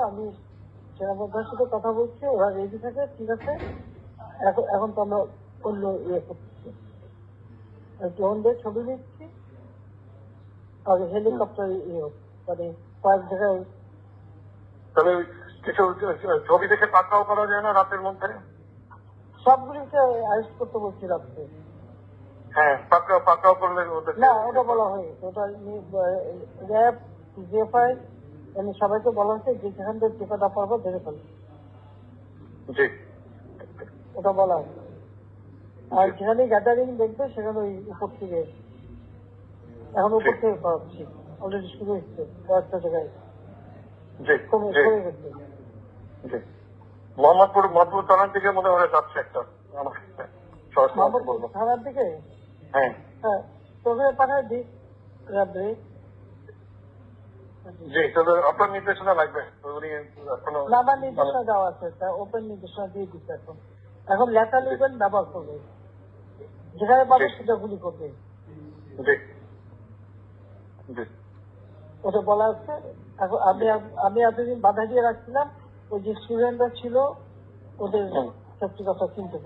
আমি সেনাবাহিনীর সাথে কথা বলছি, ওরা রেডি থাকে, ঠিক আছে। এখন তো আমরা অন্য ইয়ে করতেছি, ড্রোন দিয়ে ছবি নিচ্ছি, আর হেলিকপ্টার মানে কয়েক জায়গায়। তবে কিছু ছবি দেখে পাকড়াও করা যায় না রাতের মধ্যে? সবগুলিকে অ্যারেস্ট করতে বলছি রাত্রে। হ্যাঁ, পাকড়াও করলে না, ওটা বলা হয়েছে, ওটা র্যাব, জিএফআই সবাইকে বলা হয়েছে যে যেখান থেকে টিকাটা পারবো ধরে ফেলবে, জি, ওটা বলা হয়েছে। আর যেখানে গ্যাদারিং দেখবে সেখানে ওই উপর থেকে, এখন উপর থেকে করাচ্ছি, অলরেডি শুরু হচ্ছে কয়েকটা জায়গায়, কমে গেছে। মোহাম্মদপুর থানার দিকে মনে হয় যাচ্ছে একটা থানার দিকে। হ্যাঁ, হ্যাঁ, তোকে পাঠায় দিক রাত্রে। জি, তবে আপনার নির্দেশনা লাগবে। উনি এখনো না, আমার নির্দেশনা দেওয়া আছে, ওপেন নির্দেশনা দিয়ে দিচ্ছে। এখন লেখা লিখবেন, ব্যবহার করবে, যেখানে পাবে সেটা গুলি করবে, ওটা বলা হচ্ছে। এখন আমি এতদিন বাধা দিয়ে রাখছিলাম, ওই যে স্টুডেন্টরা ছিল ওদের সত্যি কথা চিন্তা